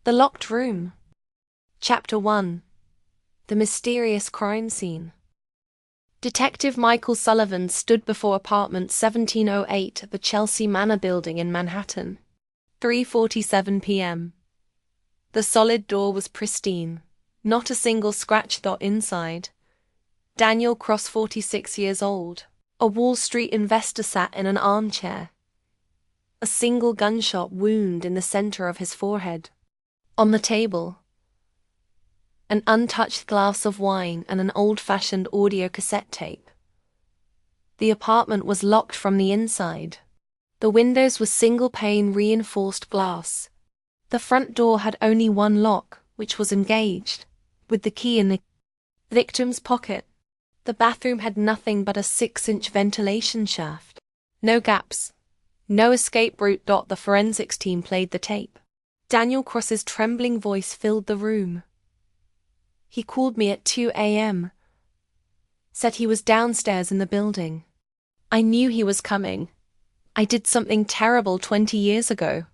The Locked Room. Chapter 1. The Mysterious Crime Scene. Detective Michael Sullivan stood before apartment 1708 at the Chelsea Manor building in Manhattan. 3:47 p.m. The solid door was pristine, not a single scratch dot inside. Daniel Cross, 46 years old, a Wall Street investor, sat in an armchair. A single gunshot wound in the center of his forehead. On the table, an untouched glass of wine and an old-fashioned audio cassette tape. The apartment was locked from the inside. The windows were single-pane reinforced glass. The front door had only one lock, which was engaged, with the key in the victim's pocket. The bathroom had nothing but a 6-inch ventilation shaft. No gaps. No escape route. The forensics team played the tape. Daniel Cross's trembling voice filled the room. He called me at 2 a.m. Said he was downstairs in the building. I knew he was coming. I did something terrible 20 years ago.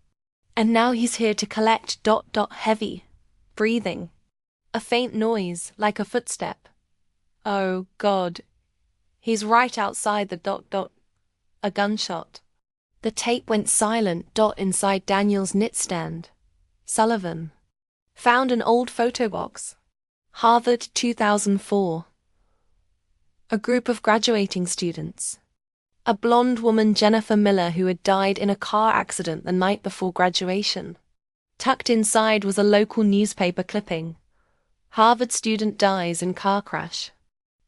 And now he's here to collect. Heavy breathing. A faint noise, like a footstep. Oh, God. He's right outside the. A gunshot. The tape went silent. Inside Daniel's nightstand, Sullivan found an old photo box. Harvard, 2004. A group of graduating students. A blonde woman, Jennifer Miller, who had died in a car accident the night before graduation. Tucked inside was a local newspaper clipping. Harvard student dies in car crash.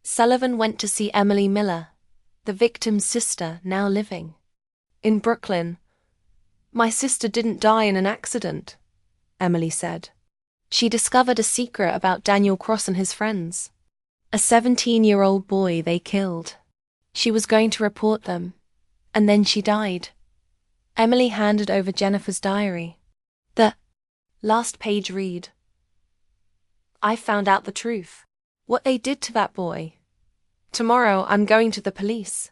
Sullivan went to see Emily Miller, the victim's sister, now living in Brooklyn. My sister didn't die in an accident, Emily said. She discovered a secret about Daniel Cross and his friends. A 17-year-old boy they killed. She was going to report them, and then she died. Emily handed over Jennifer's diary. The last page read, I found out the truth. What they did to that boy. Tomorrow I'm going to the police.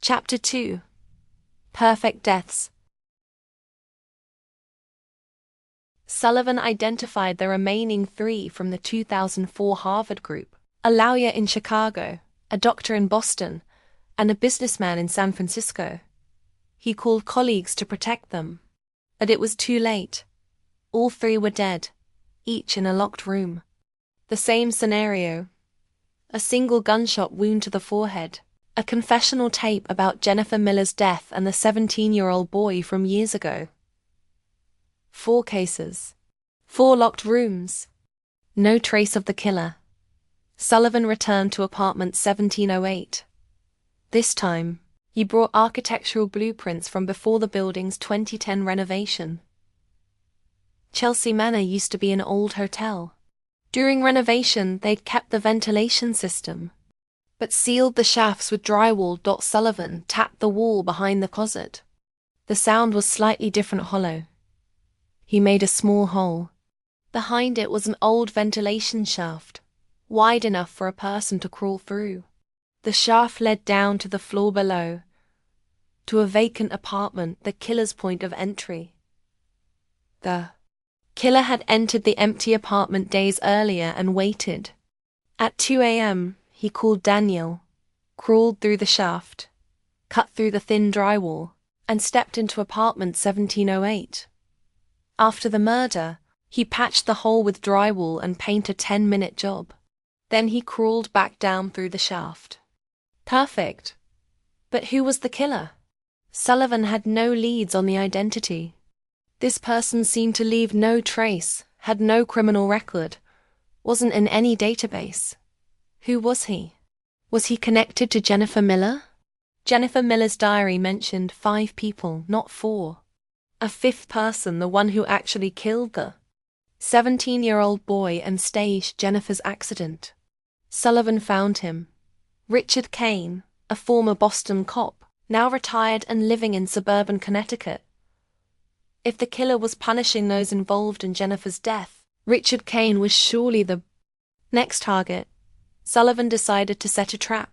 Chapter 2. Perfect Deaths. Sullivan identified the remaining 3 from the 2004 Harvard group, a lawyer in Chicago, a doctor in Boston, and a businessman in San Francisco. He called colleagues to protect them, but it was too late. All 3 were dead, each in a locked room. The same scenario. A single gunshot wound to the forehead. A confessional tape about Jennifer Miller's death and the 17-year-old boy from years ago. 4 cases. 4 locked rooms. No trace of the killer. Sullivan returned to apartment 1708. This time, he brought architectural blueprints from before the building's 2010 renovation. Chelsea Manor used to be an old hotel. During renovation, they'd kept the ventilation system, but sealed the shafts with drywall. Sullivan tapped the wall behind the closet. The sound was slightly different, hollow. He made a small hole. Behind it was an old ventilation shaft, wide enough for a person to crawl through. The shaft led down to the floor below, to a vacant apartment, the killer's point of entry. The killer had entered the empty apartment days earlier and waited. At 2 a.m., he called Daniel, crawled through the shaft, cut through the thin drywall, and stepped into apartment 1708. After the murder, he patched the hole with drywall and paint a 10-minute job. Then he crawled back down through the shaft. Perfect. But who was the killer? Sullivan had no leads on the identity. This person seemed to leave no trace, had no criminal record, wasn't in any database. Who was he? Was he connected to Jennifer Miller? Jennifer Miller's diary mentioned 5 people, not 4. A 5th person, the one who actually killed the 17-year-old boy and staged Jennifer's accident. Sullivan found him. Richard Kane, a former Boston cop, now retired and living in suburban Connecticut. If the killer was punishing those involved in Jennifer's death, Richard Kane was surely the next target. Sullivan decided to set a trap.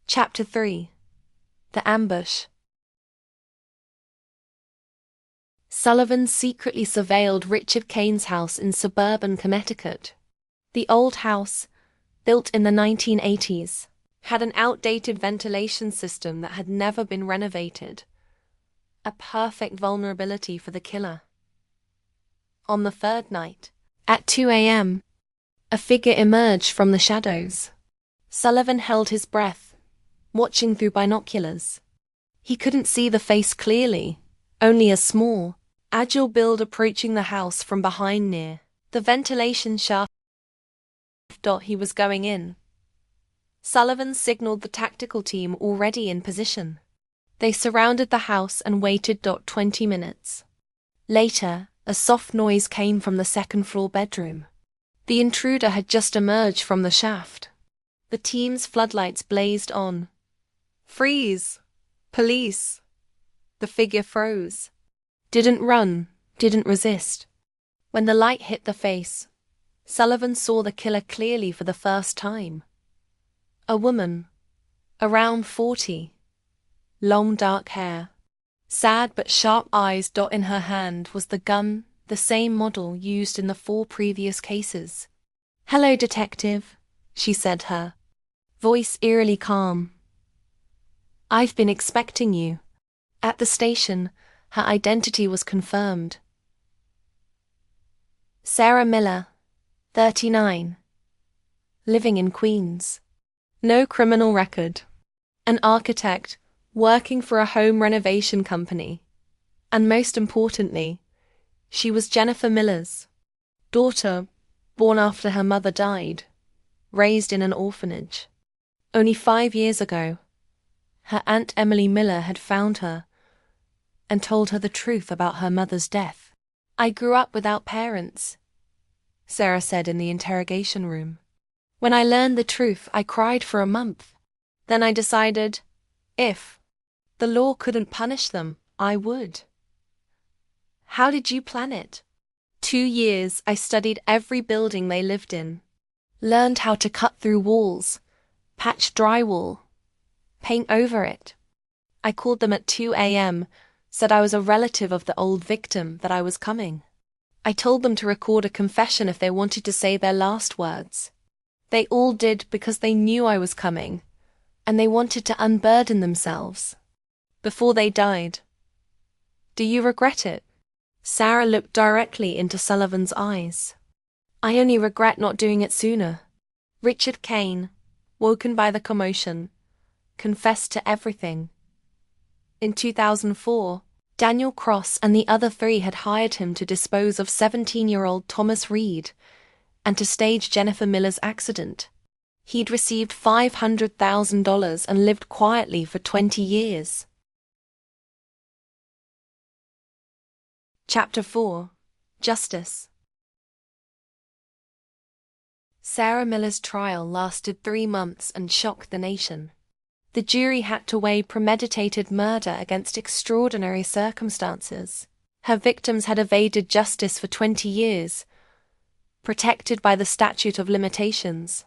Chapter 3. The Ambush. Sullivan secretly surveilled Richard Kane's house in suburban Connecticut. The old house, built in the 1980s, had an outdated ventilation system that had never been renovated. A perfect vulnerability for the killer. On the third night, at 2 a.m., a figure emerged from the shadows. Sullivan held his breath, watching through binoculars. He couldn't see the face clearly, only a small, agile build approaching the house from behind near the ventilation shaft. He was going in. Sullivan signaled the tactical team already in position. They surrounded the house and waited. 20 minutes. Later, a soft noise came from the second-floor bedroom. The intruder had just emerged from the shaft. The team's floodlights blazed on. "Freeze! Police!" The figure froze. Didn't run, didn't resist. When the light hit the face, Sullivan saw the killer clearly for the first time. A woman, around 40. Long dark hair. Sad but sharp eyes. In her hand was the gun, the same model used in the 4 previous cases. "Hello, detective," she said, her voice eerily calm. "I've been expecting you." At the station, her identity was confirmed. Sarah Miller, 39. Living in Queens. No criminal record. An architect, working for a home renovation company. And most importantly, she was Jennifer Miller's daughter, born after her mother died, raised in an orphanage. Only 5 years ago, her Aunt Emily Miller had found her and told her the truth about her mother's death. "I grew up without parents," Sarah said in the interrogation room. "When I learned the truth, I cried for a month. Then I decided, if the law couldn't punish them, I would." "How did you plan it?" 2 years. I studied every building they lived in. Learned how to cut through walls, patch drywall, paint over it. I called them at 2 a.m., said I was a relative of the old victim, that I was coming. I told them to record a confession if they wanted to say their last words. They all did because they knew I was coming, and they wanted to unburden themselves before they died. "Do you regret it?" Sarah looked directly into Sullivan's eyes. "I only regret not doing it sooner." Richard Kane, woken by the commotion, confessed to everything. In 2004, Daniel Cross and the other 3 had hired him to dispose of 17-year-old Thomas Reed and to stage Jennifer Miller's accident. He'd received $500,000 and lived quietly for 20 years. Chapter 4. Justice. Sarah Miller's trial lasted 3 months and shocked the nation. The jury had to weigh premeditated murder against extraordinary circumstances. Her victims had evaded justice for 20 years, protected by the statute of limitations.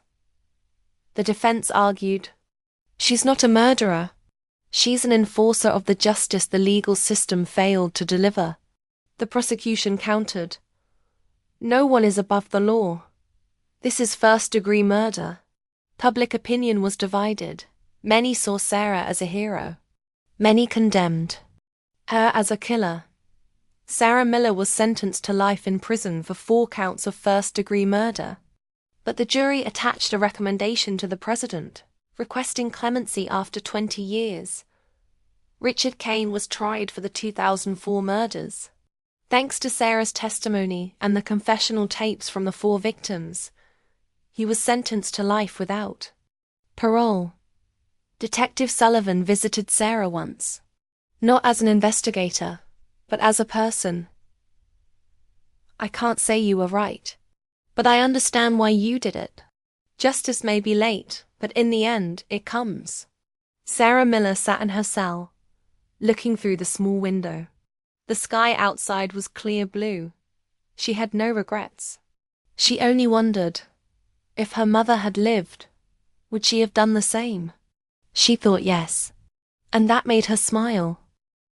The defense argued, "She's not a murderer. She's an enforcer of the justice the legal system failed to deliver." The prosecution countered, "No one is above the law. This is first-degree murder." Public opinion was divided. Many saw Sarah as a hero. Many condemned her as a killer. Sarah Miller was sentenced to life in prison for 4 counts of first-degree murder. But the jury attached a recommendation to the president, requesting clemency after 20 years. Richard Kane was tried for the 2004 murders. Thanks to Sarah's testimony and the confessional tapes from the 4 victims, he was sentenced to life without parole. Detective Sullivan visited Sarah once, not as an investigator, but as a person. "I can't say you were right, but I understand why you did it. Justice may be late, but in the end, it comes." Sarah Miller sat in her cell, looking through the small window. The sky outside was clear blue. She had no regrets. She only wondered, if her mother had lived, would she have done the same? She thought yes, and that made her smile.